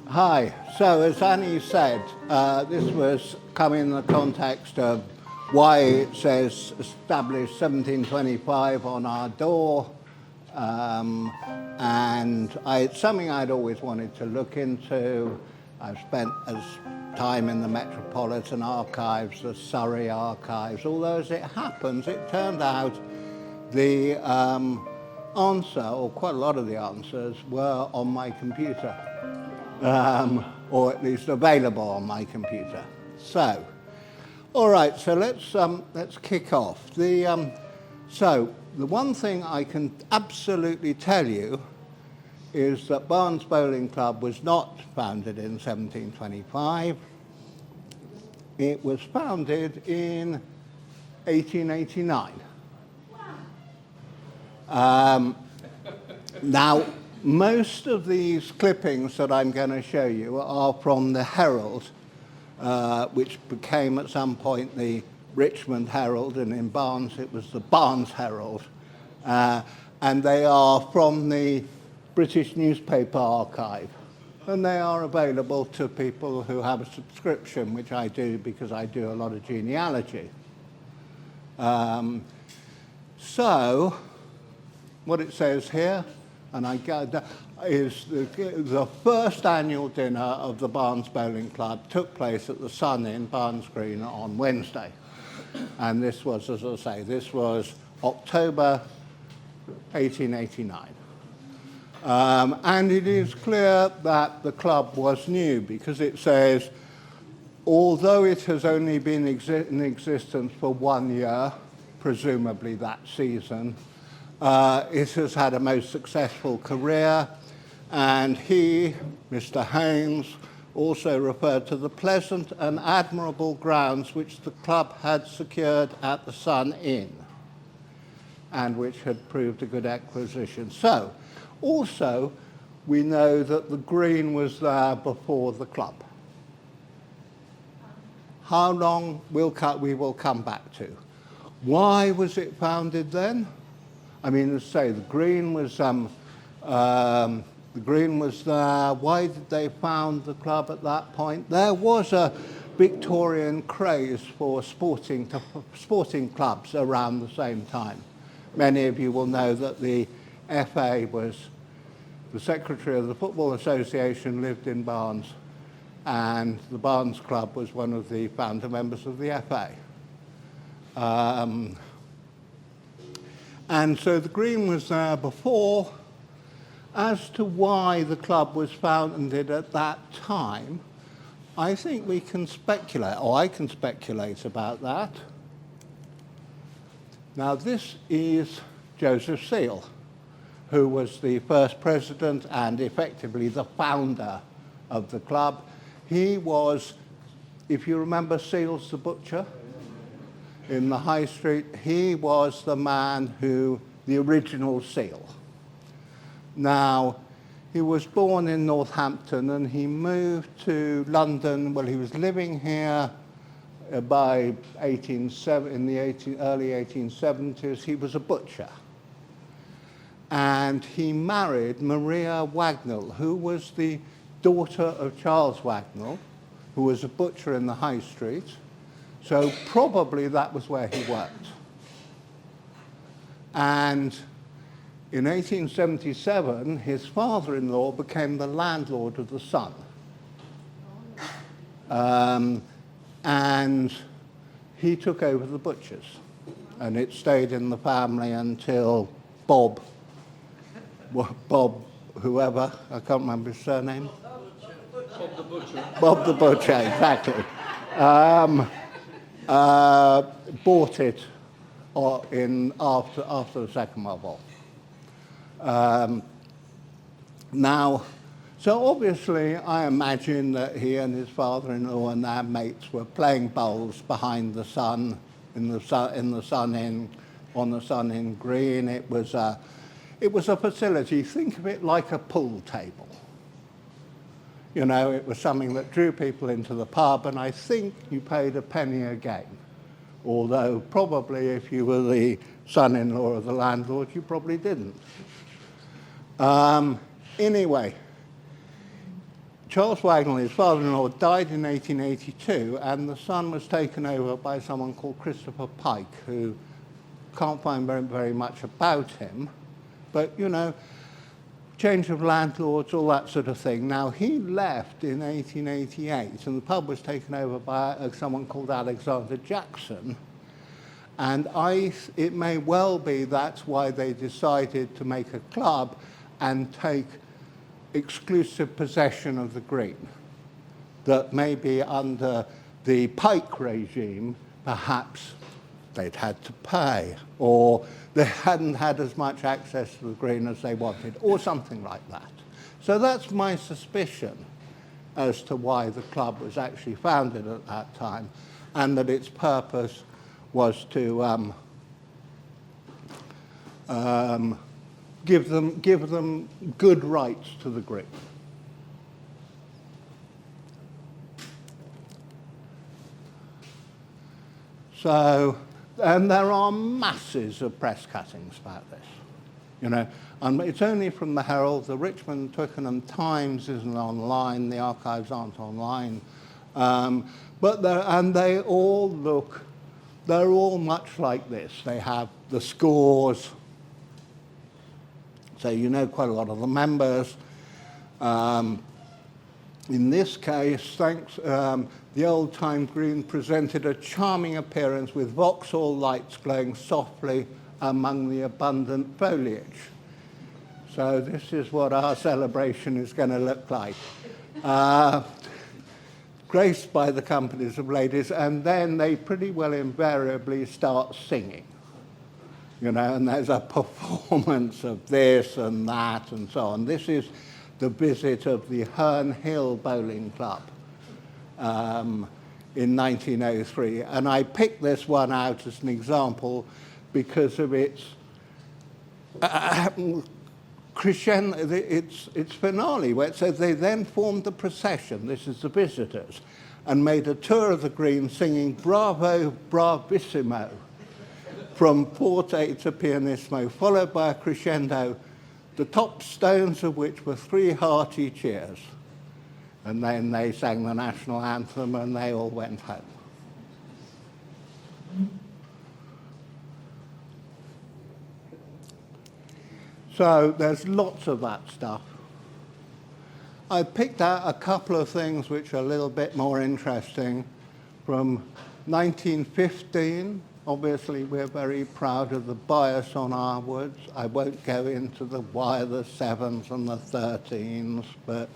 Hi. So, as Annie said, this was coming in the context of why it says established 1725 on our door. And it's something I'd always wanted to look into. I've spent time in the Metropolitan Archives, the Surrey Archives, although as it happens, it turned out the answer, or quite a lot of the answers, were on my computer. Or at least available on my computer. So, all right. So let's kick off. So the one thing I can absolutely tell you is that Barnes Bowling Club was not founded in 1725. It was founded in 1889. Now, most of these clippings that I'm going to show you are from the Herald, which became at some point the Richmond Herald, and in Barnes it was the Barnes Herald. And they are from the British Newspaper Archive. And they are available to people who have a subscription, which I do because I do a lot of genealogy. So, what it says here, and I gather, is the first annual dinner of the Barnes Bowling Club took place at the Sun Inn, Barnes Green, on Wednesday. And this was, as I say, this was October 1889. And it is clear that the club was new because it says, although it has only been in existence for 1 year, presumably that season, it has had a most successful career, and he, Mr. Haynes, also referred to the pleasant and admirable grounds which the club had secured at the Sun Inn, and which had proved a good acquisition. So, also, we know that the green was there before the club. How long we will come back to. Why was it founded then? I mean, as I say, the green was there. Why did they found the club at that point? There was a Victorian craze for sporting clubs around the same time. Many of you will know that the FA was the secretary of the Football Association, lived in Barnes, and the Barnes Club was one of the founder members of the FA. And so the green was there before. As to why the club was founded at that time, I think we can speculate, or I can speculate about that. Now, this is Joseph Seal, who was the first president and effectively the founder of the club. He was, if you remember Seals the butcher in the High Street, he was the man who, the original Seal. Now, he was born in Northampton and he moved to London. Well, he was living here by early 1870s. He was a butcher. And he married Maria Wagnall, who was the daughter of Charles Wagnall, who was a butcher in the High Street. So probably that was where he worked. And in 1877, his father-in-law became the landlord of the Sun. And he took over the butchers. And it stayed in the family until Bob, whoever, I can't remember his surname. Bob the Butcher. Bob the Butcher, exactly. Bought it after the Second World War. Now, so obviously I imagine that he and his father-in-law and their mates were playing bowls behind the Sun, on the Sun Inn Green. It was a facility, think of it like a pool table. You know, it was something that drew people into the pub, and I think you paid a penny a game. Although probably if you were the son-in-law of the landlord, you probably didn't. Anyway, Charles Wagnall, his father-in-law, died in 1882, and the son was taken over by someone called Christopher Pike, who can't find very much about him. But, you know, change of landlords, all that sort of thing. Now, he left in 1888, and the pub was taken over by someone called Alexander Jackson. And it may well be that's why they decided to make a club and take exclusive possession of the green. That maybe under the Pike regime, perhaps they'd had to pay, or they hadn't had as much access to the green as they wanted, or something like that. So that's my suspicion as to why the club was actually founded at that time, and that its purpose was to give them good rights to the green. So, and there are masses of press cuttings about this, you know. And it's only from the Herald. The Richmond Twickenham Times isn't online. The archives aren't online. But they all look. They're all much like this. They have the scores. So you know quite a lot of the members. In this case, the old-time green presented a charming appearance with Vauxhall lights glowing softly among the abundant foliage. So this is what our celebration is going to look like. Graced by the companies of ladies, and then they pretty well invariably start singing. You know, and there's a performance of this and that and so on. This is the visit of the Herne Hill Bowling Club in 1903. And I picked this one out as an example because of its crescendo, its finale, where it says they then formed the procession, this is the visitors, and made a tour of the green singing Bravo, Bravissimo, from forte to pianissimo, followed by a crescendo, the top stones of which were 3 hearty cheers. And then they sang the national anthem and they all went home. So there's lots of that stuff. I picked out a couple of things which are a little bit more interesting from 1915. Obviously, we're very proud of the bias on our woods. I won't go into why the 7s and the 13s, but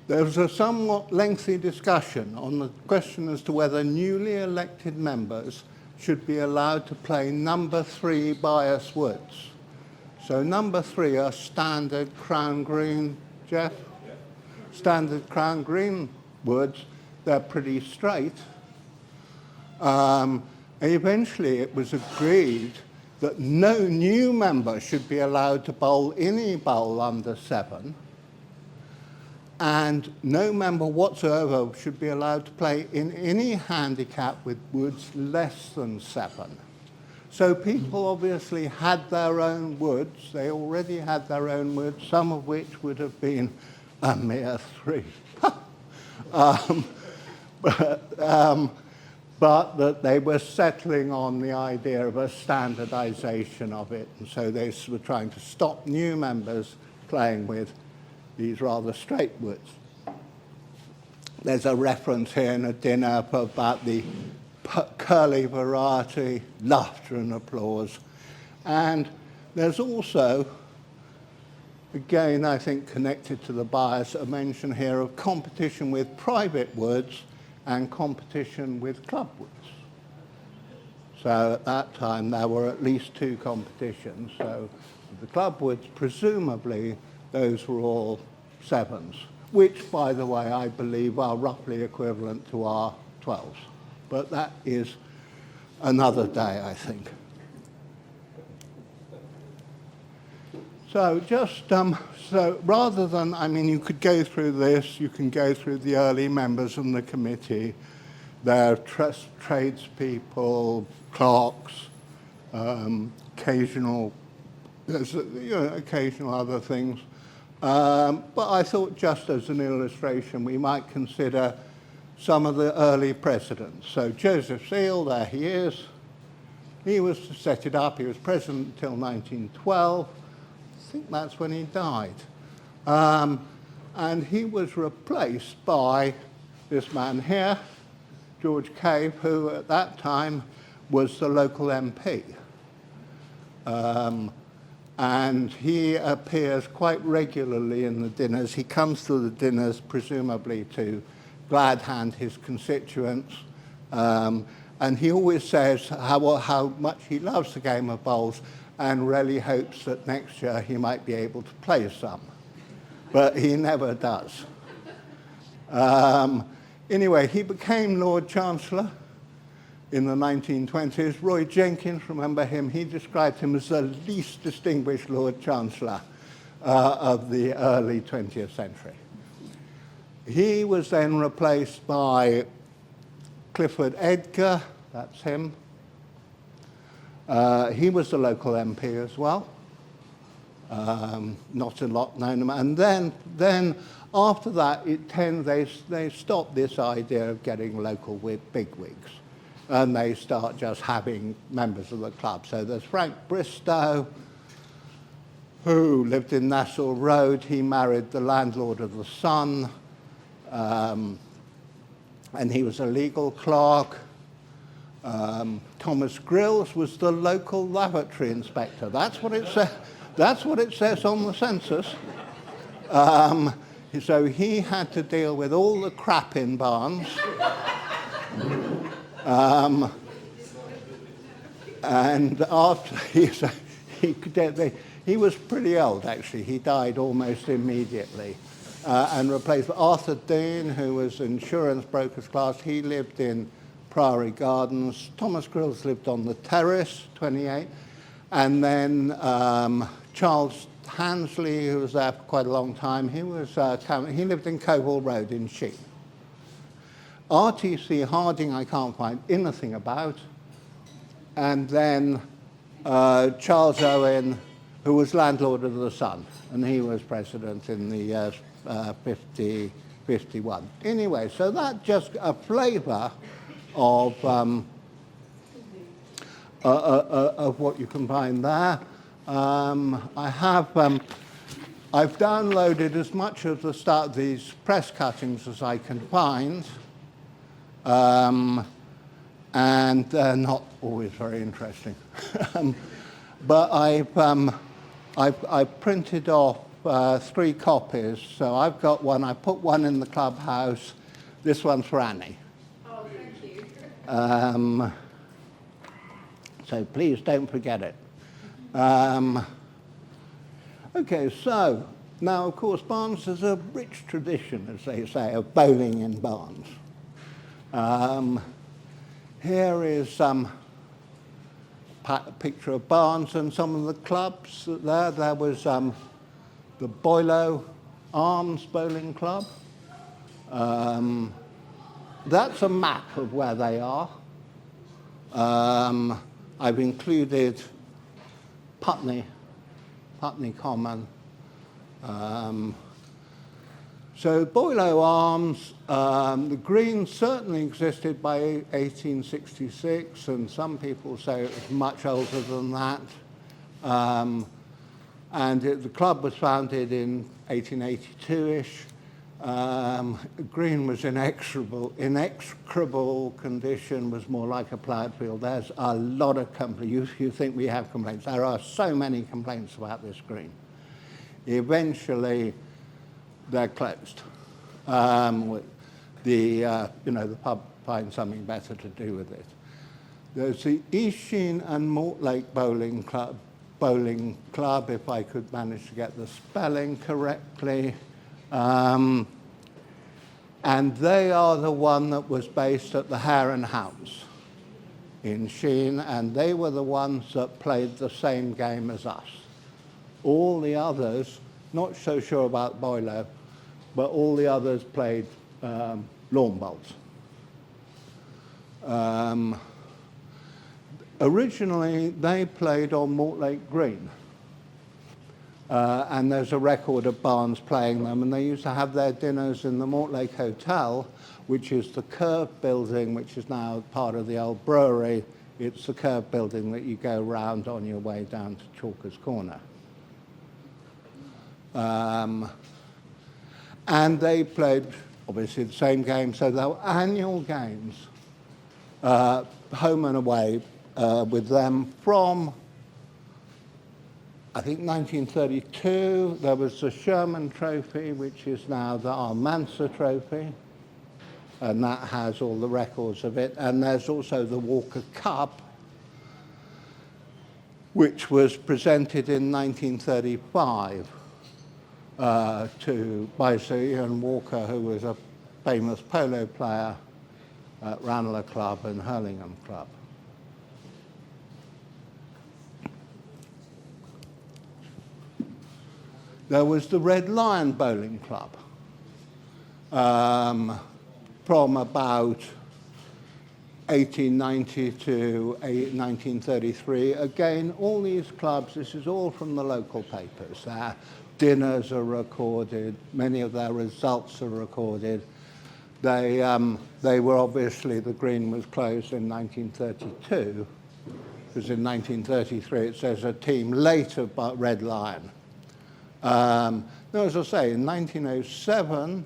there was a somewhat lengthy discussion on the question as to whether newly elected members should be allowed to play number 3 bias woods. So number 3 are standard crown green, Jeff? Yeah. Standard crown green woods. They're pretty straight. Eventually it was agreed that no new member should be allowed to bowl any bowl under 7, and no member whatsoever should be allowed to play in any handicap with woods less than 7. So people obviously had their own woods. They already had their own woods, some of which would have been a mere 3. But that they were settling on the idea of a standardization of it, and so they were trying to stop new members playing with these rather straight woods. There's a reference here in a dinner about the curly variety, laughter and applause. And there's also, again, I think connected to the bias, a mention here of competition with private woods and competition with club woods. So at that time, there were at least 2 competitions. So the club woods, presumably, those were all 7s, which, by the way, I believe are roughly equivalent to our 12s. But that is another day, I think. So just, so rather than, I mean, you could go through this, you can go through the early members of the committee, their tradespeople, clerks, occasional, there's, occasional other things. But I thought, just as an illustration, we might consider some of the early presidents. So Joseph Seal, there he is. He was to set it up. He was president until 1912. I think that's when he died. And he was replaced by this man here, George Cave, who at that time was the local MP. And he appears quite regularly in the dinners. He comes to the dinners presumably to glad hand his constituents. And he always says how much he loves the game of bowls and really hopes that next year he might be able to play some. But he never does. Anyway, he became Lord Chancellor in the 1920s. Roy Jenkins, remember him? He described him as the least distinguished Lord Chancellor of the early 20th century. He was then replaced by Clifford Edgar, that's him. He was the local MP as well. Not a lot known. And then after that, they stopped this idea of getting local bigwigs. And they start just having members of the club. So there's Frank Bristow, who lived in Nassau Road. He married the landlord of the Sun. And he was a legal clerk. Thomas Grills was the local lavatory inspector. That's what it says. That's what it says on the census. So he had to deal with all the crap in Barnes. And after he was pretty old, actually. He died almost immediately. And replaced Arthur Dean, who was insurance broker's class. He lived in Priory Gardens. Thomas Grills lived on the Terrace, 28. And then Charles Hansley, who was there for quite a long time, he lived in Coval Road in Sheen. RTC Harding I can't find anything about. And then Charles Owen, who was landlord of the Sun, and he was president in the years 51. Anyway, so that's just a flavour of what you can find there. I've downloaded as much of the start of these press cuttings as I can find, and they're not always very interesting. But I've printed off 3 copies. So I've got one. I put one in the clubhouse. This one's for Annie. Oh, thank you. So please don't forget it. Okay, so now, of course, Barnes has a rich tradition, as they say, of bowling in Barnes. Here is a picture of Barnes and some of the clubs there. There was the Boileau Arms Bowling Club. That's a map of where they are. I've included Putney Common. So Boileau Arms, the green certainly existed by 1866, and some people say it was much older than that. The club was founded in 1882-ish. Green was in execrable condition, was more like a ploughed field. There's a lot of complaints. You think we have complaints. There are so many complaints about this green. Eventually, they're closed. The pub finds something better to do with it. There's the East Sheen and Mortlake Bowling Club, if I could manage to get the spelling correctly. And they are the one that was based at the Hare and Hounds in Sheen, and they were the ones that played the same game as us. All the others, not so sure about Boileau, but all the others played lawn bowls. Originally, they played on Mortlake Green. and there's a record of Barnes playing them, and they used to have their dinners in the Mortlake Hotel, which is the curved building, which is now part of the old brewery. It's the curved building that you go round on your way down to Chalkers Corner. And they played, obviously, the same game, so they were annual games, home and away, with them from, I think, 1932. There was the Sherman Trophy, which is now the Almanza Trophy, and that has all the records of it. And there's also the Walker Cup, which was presented in 1935 by Sir Ian Walker, who was a famous polo player at Ranelagh Club and Hurlingham Club. There was the Red Lion Bowling Club from about 1890 to 1933. Again, all these clubs, this is all from the local papers. Their dinners are recorded, many of their results are recorded. They were obviously, the green was closed in 1932, because in 1933 it says a team later but Red Lion. Now, as I say, in 1907,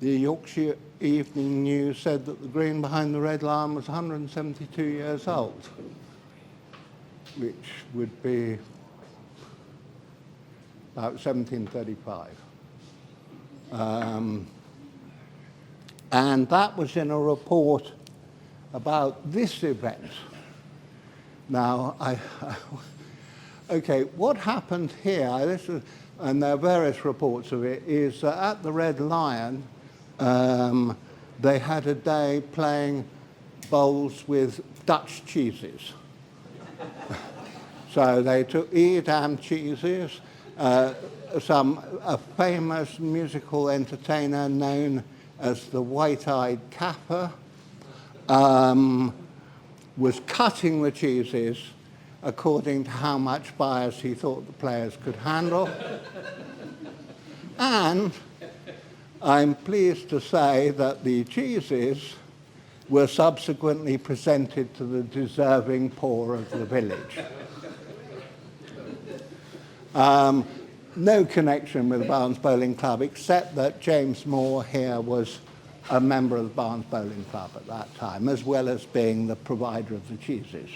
the Yorkshire Evening News said that the green behind the Red Lion was 172 years old, which would be about 1735. And that was in a report about this event. Now, okay, what happened here, and there are various reports of it, is that at the Red Lion, they had a day playing bowls with Dutch cheeses. So they took Edam cheeses. A famous musical entertainer known as the White-Eyed Kapper was cutting the cheeses according to how much bias he thought the players could handle. And I'm pleased to say that the cheeses were subsequently presented to the deserving poor of the village. No connection with the Barnes Bowling Club, except that James Moore here was a member of the Barnes Bowling Club at that time, as well as being the provider of the cheeses.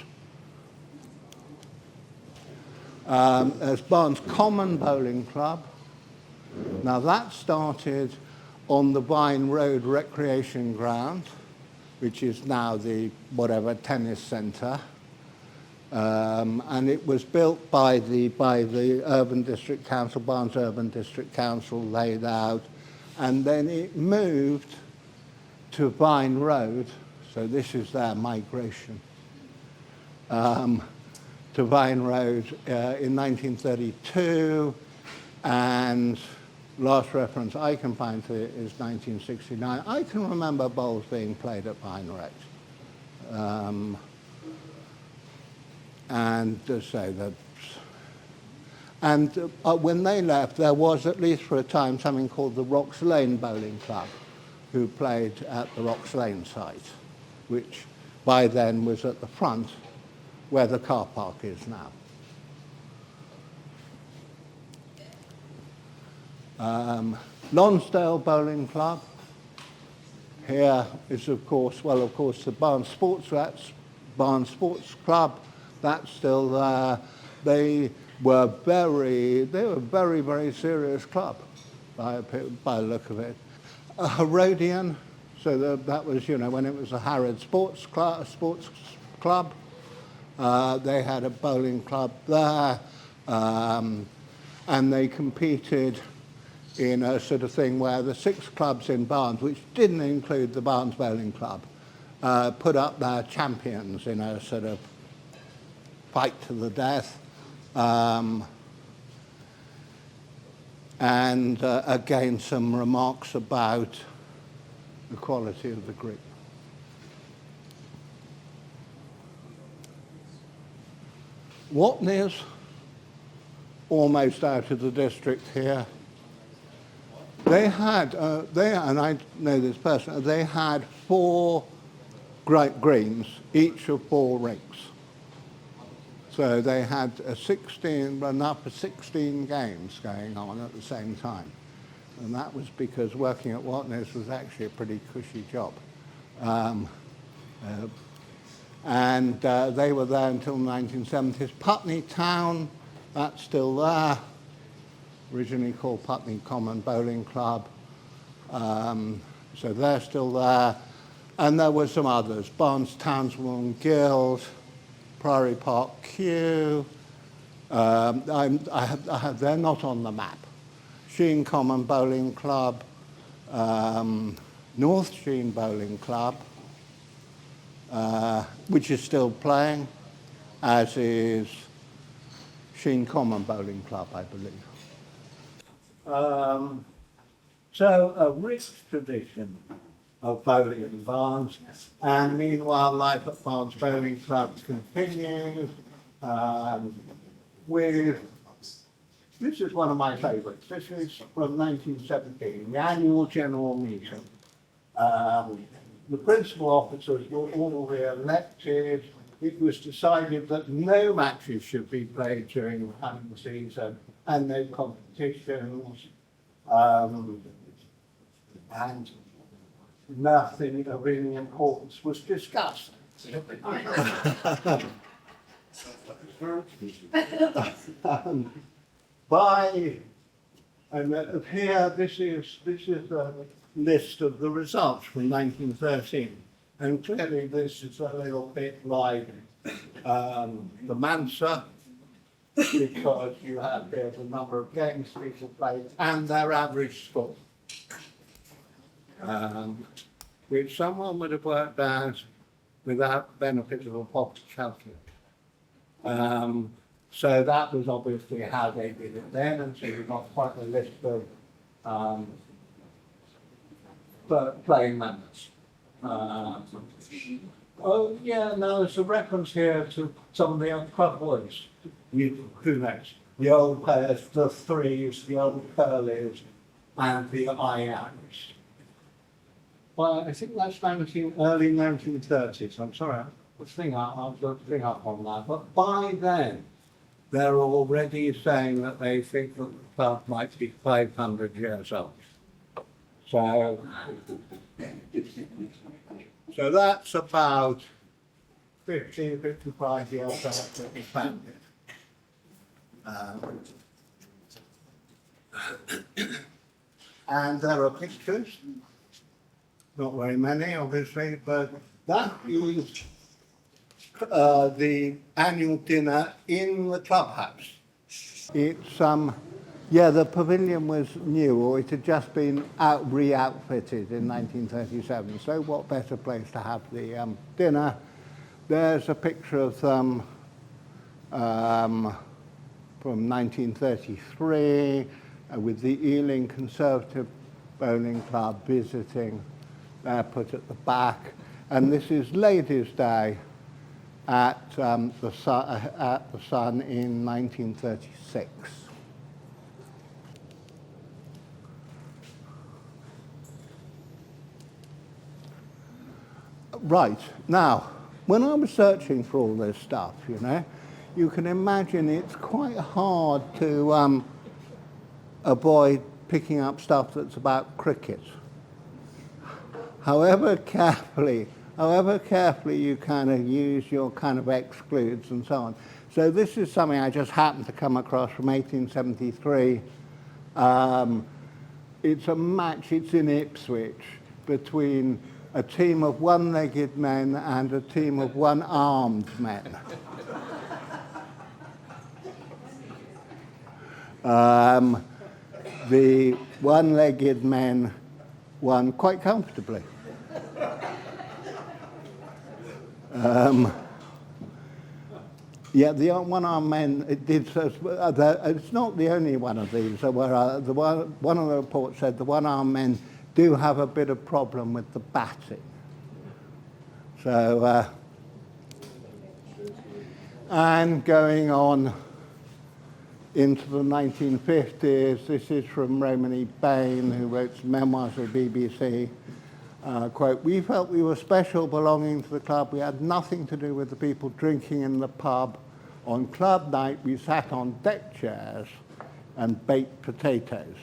There's Barnes Common Bowling Club. Now that started on the Vine Road Recreation Ground, which is now the tennis centre. And it was built by the Urban District Council, Barnes Urban District Council, laid out, and then it moved to Vine Road, so this is their migration, to Vine Road in 1932, and last reference I can find to it is 1969. I can remember bowls being played at Vine Road. And to say that, and when they left, there was, at least for a time, something called the Rocks Lane Bowling Club, who played at the Rocks Lane site, which by then was at the front where the car park is now. Lonsdale Bowling Club. Here is, of course, the Barnes Sports Club. That's still there. They were very, very serious club by the look of it. A Herodian, so that was, when it was a Harrod Sports Club. They had a bowling club there, and they competed in a sort of thing where the 6 clubs in Barnes, which didn't include the Barnes Bowling Club, put up their champions in a sort of fight to the death. And again, some remarks about the quality of the grip. Watney's almost out of the district here. They had, and I know this person, they had 4 great greens, each of 4 rings. So they had enough for 16 games going on at the same time. And that was because working at Watness was actually a pretty cushy job. And they were there until the 1970s. Putney Town, that's still there, originally called Putney Common Bowling Club. So they're still there. And there were some others, Barnes Townsville Guild, Priory Park Q. They're not on the map. Sheen Common Bowling Club, North Sheen Bowling Club, which is still playing, as is Sheen Common Bowling Club, I believe. So a rich tradition of bowling in Barnes, and meanwhile life at Barnes Bowling Club continues with, this is one of my favourites, this is from 1917, the annual general meeting. The principal officers were all re-elected. It was decided that no matches should be played during the hunting season and no competitions, and nothing of any importance was discussed. Here, this is a list of the results from 1913, and clearly this is a little bit like the Mansa, because you have here the number of games people played and their average score, which someone would have worked out without the benefit of a pocket calculator. So that was obviously how they did it then, and so you've got quite a list of playing members. Oh yeah, now there's a reference here to some of the old club boys. Who knows? The old players, the threes, the old curlies, and the IMs. Well, I think that's early 1930s. I'm sorry, I'll thing up on that. But by then, they're already saying that they think that the club might be 500 years old. So that's about 50, 55 years after it was founded. And there are pictures, not very many obviously, but that is the annual dinner in the clubhouse. It's the pavilion was new, or it had just been re-outfitted in 1937. So what better place to have the dinner? There's a picture of them from 1933 with the Ealing Conservative Bowling Club visiting. They're put at the back, and this is Ladies' Day at the Sun in 1936. Right, now, when I was searching for all this stuff, you can imagine it's quite hard to avoid picking up stuff that's about cricket. However carefully you kind of use your kind of excludes and so on. So this is something I just happened to come across from 1873. It's a match, it's in Ipswich, between a team of one-legged men and a team of one-armed men. The one-legged men won quite comfortably. The one-armed men, it's not the only one of these. One of the reports said the one-armed men do have a bit of problem with the batting. So, and going on into the 1950s. This is from Romany Bain, who wrote some memoirs of the BBC. Quote, "We felt we were special belonging to the club. We had nothing to do with the people drinking in the pub. On club night, we sat on deck chairs and baked potatoes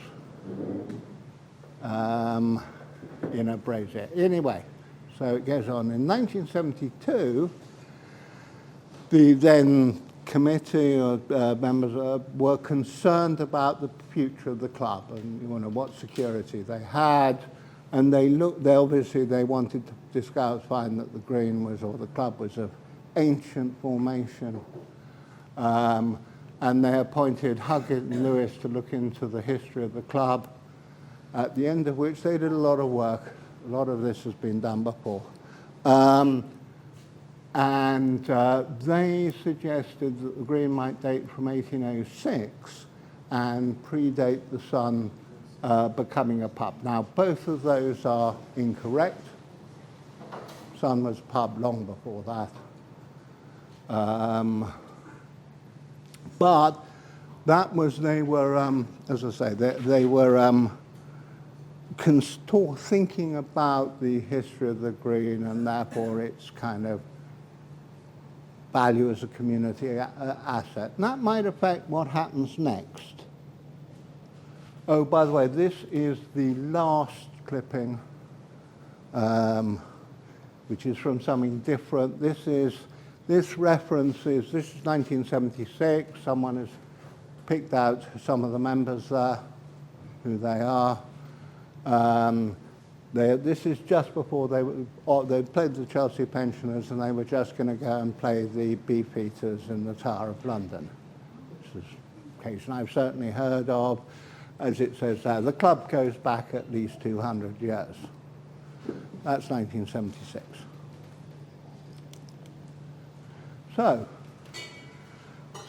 in a brazier." Anyway, so it goes on. In 1972, the then committee or members were concerned about the future of the club and what security they had. And they obviously wanted to discover, find that the green was, or the club was of ancient formation. And they appointed Huggett and Lewis to look into the history of the club, at the end of which they did a lot of work. A lot of this has been done before. They suggested that the green might date from 1806 and predate the Sun becoming a pub. Now, both of those are incorrect. Sun was a pub long before that. But that was, they were, as I say, they were thinking about the history of the green and therefore its kind of value as a community asset. And that might affect what happens next. Oh, by the way, this is the last clipping, which is from something different. This reference is 1976. Someone has picked out some of the members there, who they are. This is just before they played the Chelsea Pensioners, and they were just going to go and play the Beefeaters in the Tower of London, which is a occasion I've certainly heard of. As it says there, the club goes back at least 200 years. That's 1976. So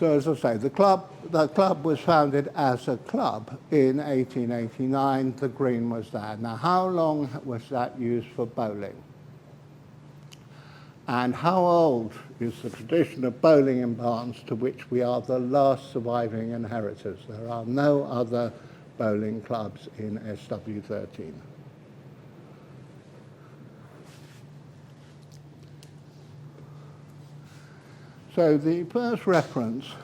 as I say, the club was founded as a club in 1889. The green was there. Now, how long was that used for bowling? And how old is the tradition of bowling in Barnes, to which we are the last surviving inheritors? There are no other bowling clubs in SW13. So the first reference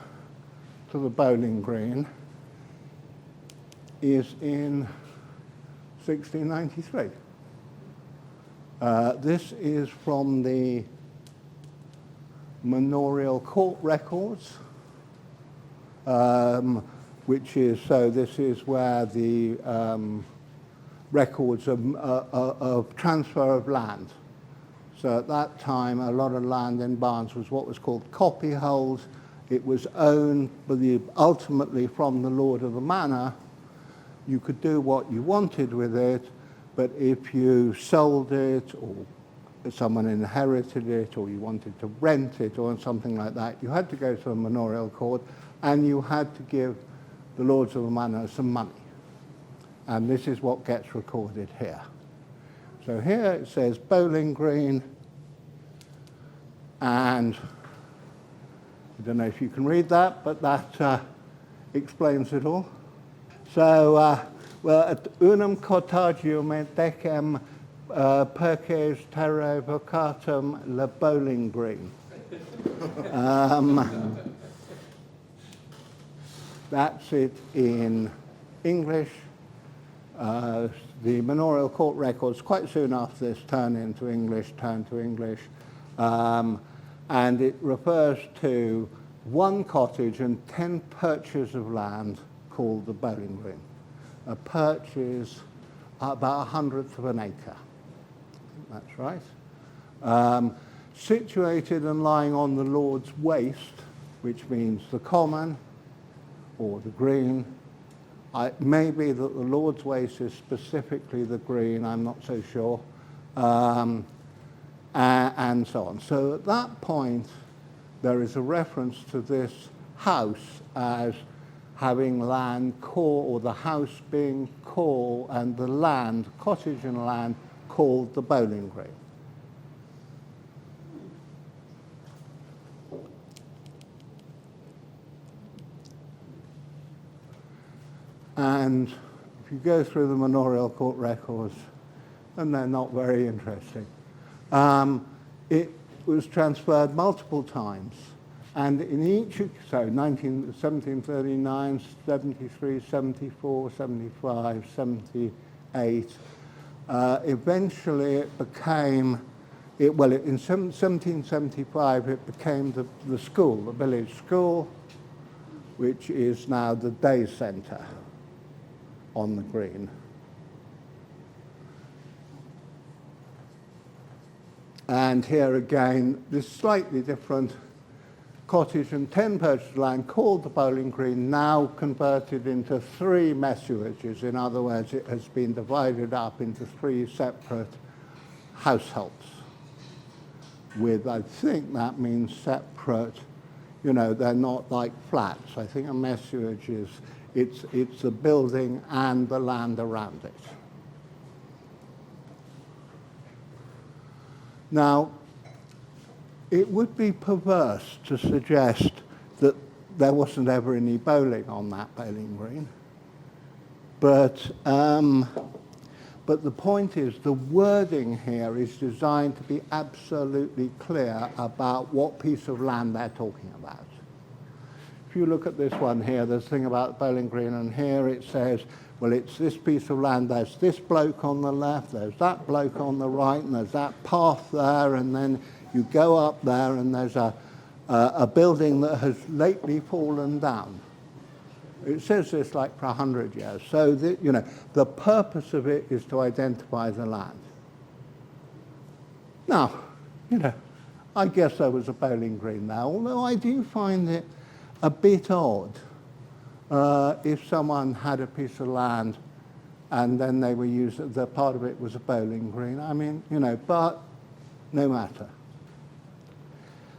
to the bowling green is in 1693. This is from the manorial court records, which is, so this is where the records of transfer of land. So at that time, a lot of land in Barnes was what was called copyhold. It was owned ultimately from the lord of the manor. You could do what you wanted with it, but if you sold it, or someone inherited it, or you wanted to rent it, or something like that, you had to go to a manorial court, and you had to give the lords of the manor some money. And this is what gets recorded here. So here it says Bowling Green, and I don't know if you can read that, but that explains it all. So, well, at unum cottagium et decem perces terre vocatum le Bowling Green. That's it in English. The manorial court records quite soon after this turn to English, and it refers to one cottage and 10 perches of land called the Bowling Green. A perch is about 1/100 of an acre. That's right. Situated and lying on the Lord's waste, which means the common or the green. It may be that the Lord's waste is specifically the green, I'm not so sure, and so on. So at that point, there is a reference to this house as having land called, or the house being called, and the land, cottage and land, called the Bowling Green. And if you go through the manorial court records, and they're not very interesting, it was transferred multiple times. And in each, so 1739, 73, 74, 75, 78, eventually it became, in 1775 it became the school, the village school, which is now the day centre on the green. And here again, this slightly different cottage and 10 purchased of land called the Bowling Green, now converted into 3 messuages. In other words, it has been divided up into 3 separate households with, I think that means separate, you know, they're not like flats. I think a messuage is, it's the building and the land around it. Now, it would be perverse to suggest that there wasn't ever any bowling on that Bowling Green. But the point is, the wording here is designed to be absolutely clear about what piece of land they're talking about. If you look at this one here, there's a thing about Bowling Green, and here it says, well, it's this piece of land, there's this bloke on the left, there's that bloke on the right, and there's that path there, and then you go up there and there's a building that has lately fallen down. It says this like for 100 years. So, you know, the purpose of it is to identify the land. Now, you know, I guess there was a Bowling Green there, although I do find it a bit odd if someone had a piece of land and then they were using, the part of it was a Bowling Green. I mean, you know, but no matter.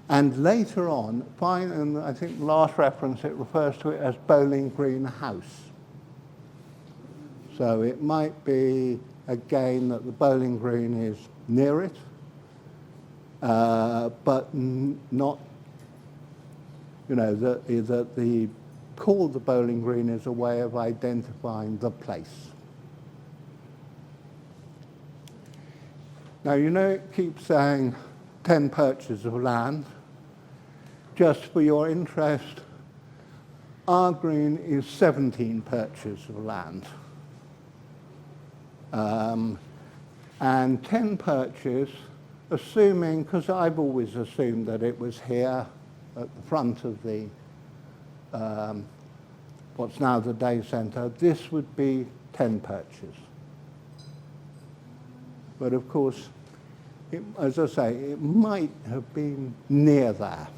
And later on, and I think the last reference, it refers to it as Bowling Green House. So it might be, again, that the Bowling Green is near it, but not, you know, that the called the Bowling Green is a way of identifying the place. Now, you know, it keeps saying 10 purchases of land. Just for your interest, our green is 17 purchases of land. And 10 purchases, assuming, because I've always assumed that it was here at the front of the what's now the day centre, this would be 10 purchases. But of course, as I say, it might have been near there.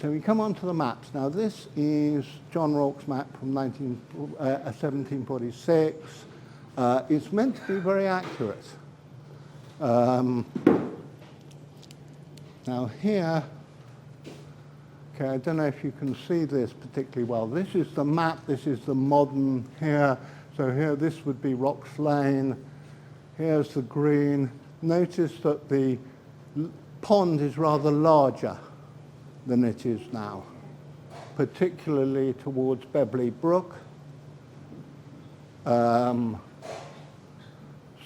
So we come on to the maps. Now this is John Rorke's map from 1746. It's meant to be very accurate. Now here, okay, I don't know if you can see this particularly well. This is the map, this is the modern here. So here, this would be Rocks Lane. Here's the green. Notice that the pond is rather larger than it is now, particularly towards Bebley Brook. So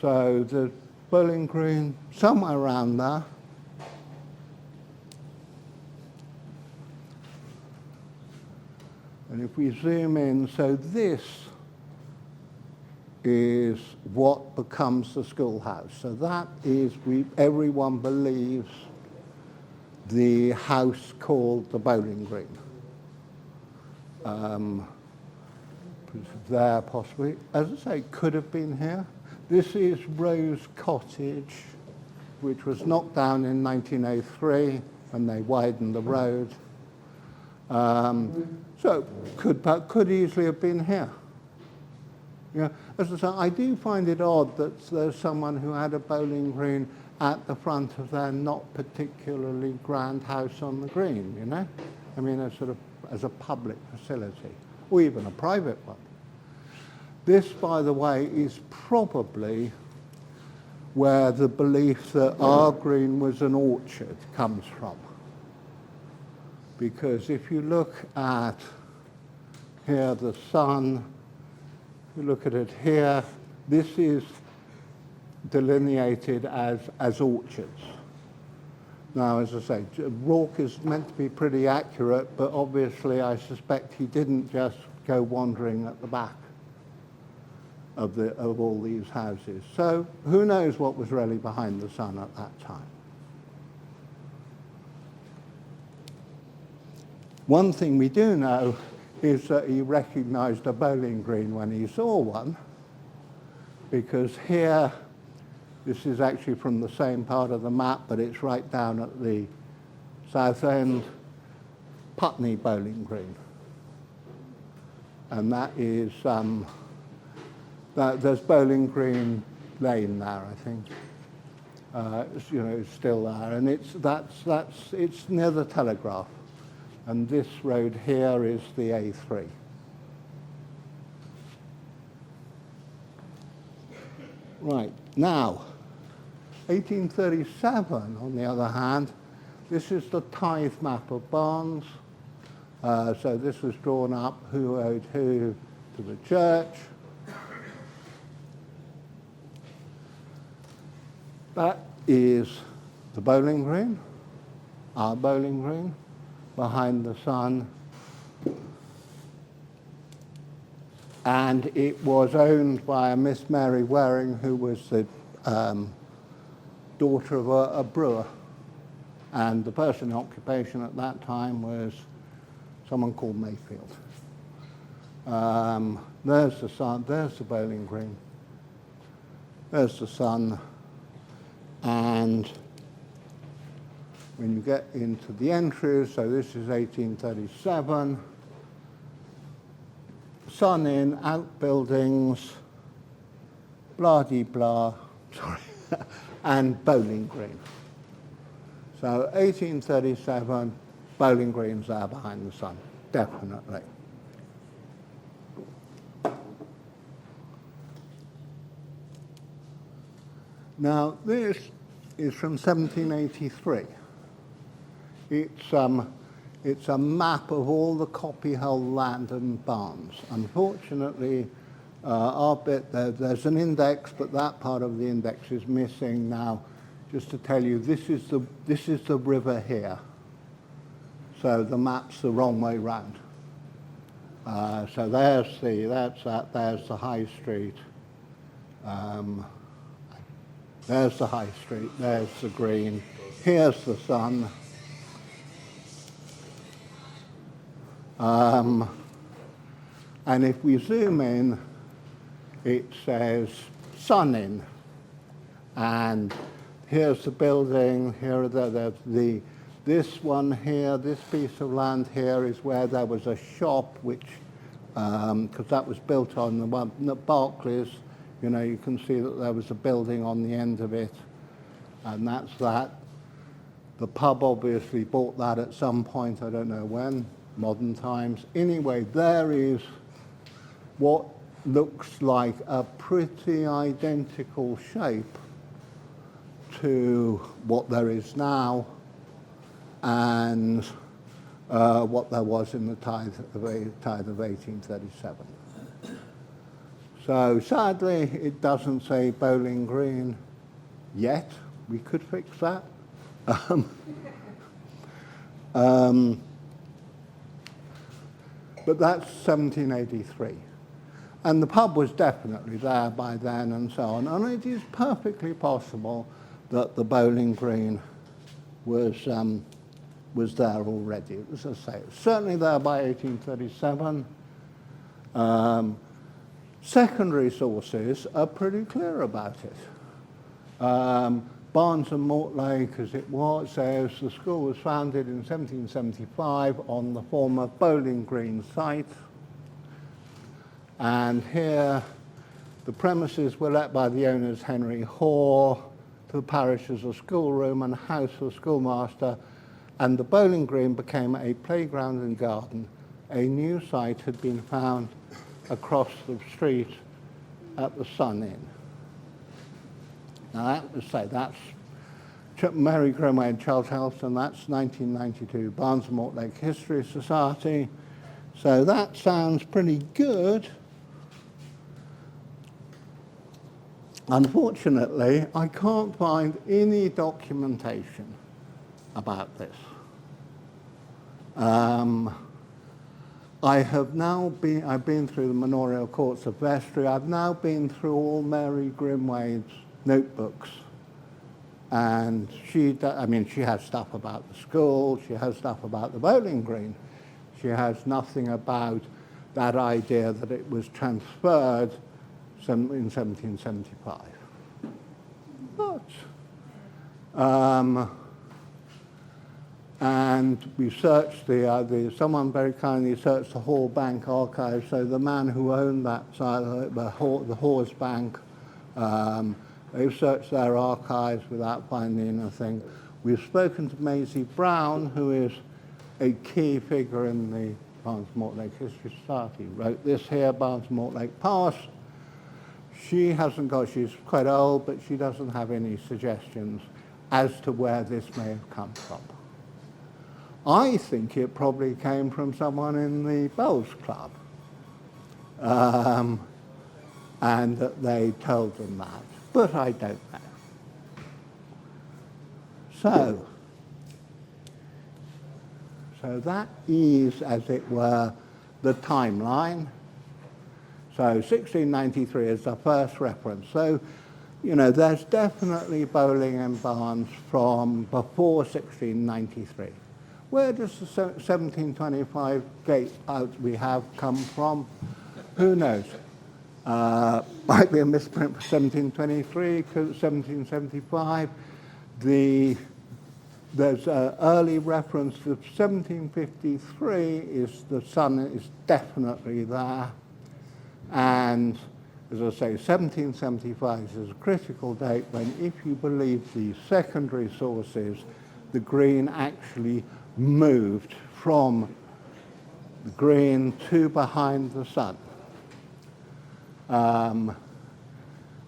the Bowling Green, somewhere around there. And if we zoom in, so this is what becomes the schoolhouse. So that is, everyone believes, the house called the Bowling Green. There possibly, as I say, could have been here. This is Rose Cottage, which was knocked down in 1903 when they widened the road. So could easily have been here. Yeah, as I say, I do find it odd that there's someone who had a Bowling Green at the front of their not particularly grand house on the green, you know? I mean, as a public facility, or even a private one. This, by the way, is probably where the belief that our green was an orchard comes from. Because if you look at here the sun. You look at it here. This is delineated as orchards. Now, as I say, Rourke is meant to be pretty accurate, but obviously I suspect he didn't just go wandering at the back of all these houses. So who knows what was really behind the sun at that time. One thing we do know is that he recognized a bowling green when he saw one, because here, this is actually from the same part of the map, but it's right down at the south end, Putney Bowling Green. And that is, there's Bowling Green Lane there, I think. It's still there, and it's near the Telegraph. And this road here is the A3. Right, now, 1837, on the other hand, this is the tithe map of Barnes. So this was drawn up, who owed who to the church. That is the bowling green, our bowling green, behind the sun. And it was owned by a Miss Mary Waring, who was the daughter of a brewer. And the person in occupation at that time was someone called Mayfield. There's the sun, there's the bowling green, there's the sun, and when you get into the entries, so this is 1837, sun in, outbuildings, blah-de-blah, sorry, and bowling green. So 1837, bowling greens there behind the sun, definitely. Now, this is from 1783. It's a map of all the copyhold land and barns. Unfortunately, our bit there's an index, but that part of the index is missing now. Just to tell you, this is the river here. So the map's the wrong way round. So there's the high street. There's the high street, there's the green, here's the sun. And if we zoom in, it says sun in. And here's the building, here are this one here, this piece of land here is where there was a shop, which, because that was built on the one, Barclays, you can see that there was a building on the end of it, and that's that. The pub obviously bought that at some point, I don't know when, modern times. Anyway, there is what looks like a pretty identical shape to what there is now and what there was in the tithe of 1837. So sadly, it doesn't say Bowling Green yet. We could fix that. But that's 1783. And the pub was definitely there by then and so on. And it is perfectly possible that the Bowling Green was there already. As I say, it was certainly there by 1837. Secondary sources are pretty clear about it. Barnes and Mortlake, as it was, says the school was founded in 1775 on the former Bowling Green site. And here, the premises were let by the owners Henry Hoare to the parish as a schoolroom and house for the schoolmaster, and the Bowling Green became a playground and garden. A new site had been found across the street at the Sun Inn. Now that's Mary Grimway and Charles Helston, that's 1992, Barnes and Mortlake History Society. So that sounds pretty good. Unfortunately, I can't find any documentation about this. I've been through the manorial courts of vestry. I've now been through all Mary Grimwade's notebooks. And she has stuff about the school, she has stuff about the bowling green. She has nothing about that idea that it was transferred in 1775. And we searched someone very kindly searched the Hall Bank archives, so the man who owned that side, the Hawes Bank, they've searched their archives without finding anything. We've spoken to Maisie Brown, who is a key figure in the Barnes Mortlake History Society. Wrote this here, Barnes Mortlake Pass. She's quite old, but she doesn't have any suggestions as to where this may have come from. I think it probably came from someone in the Bowls Club, and that they told them that, but I don't know. So that is, as it were, the timeline. So 1693 is the first reference. So, there's definitely bowling in Barnes from before 1693. Where does the 1725 gate out we have come from? Who knows? Might be a misprint for 1723, 1775. There's an early reference to 1753 is the sun is definitely there. And as I say, 1775 is a critical date when, if you believe the secondary sources, the green actually moved from the green to behind the sun. And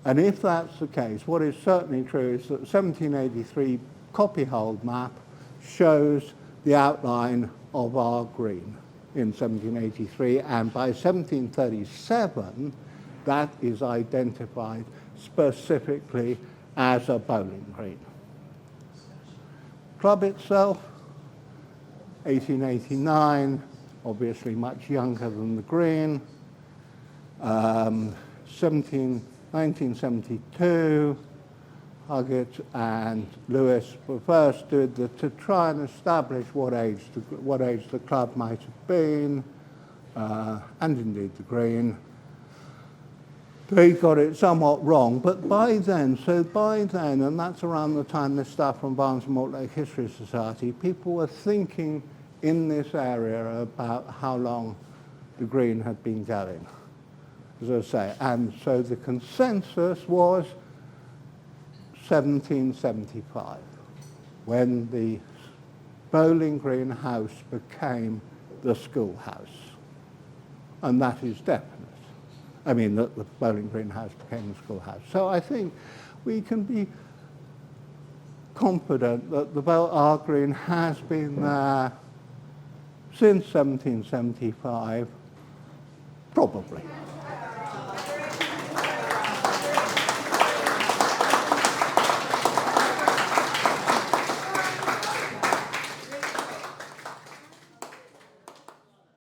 if that's the case, what is certainly true is that 1783 copyhold map shows the outline of our green in 1783, and by 1737 that is identified specifically as a bowling green. Club itself, 1889, obviously much younger than the green. 1972, Huggett and Lewis were first to try and establish what age the club might have been, and indeed the green. They got it somewhat wrong, but by then, and that's around the time this stuff from Barnes and Mortlake History Society, people were thinking in this area about how long the green had been going, as I say. And so the consensus was 1775, when the Bowling Green House became the schoolhouse. And that is definite. I mean, the Bowling Green House became the schoolhouse. So I think we can be confident that our green has been there since 1775, probably.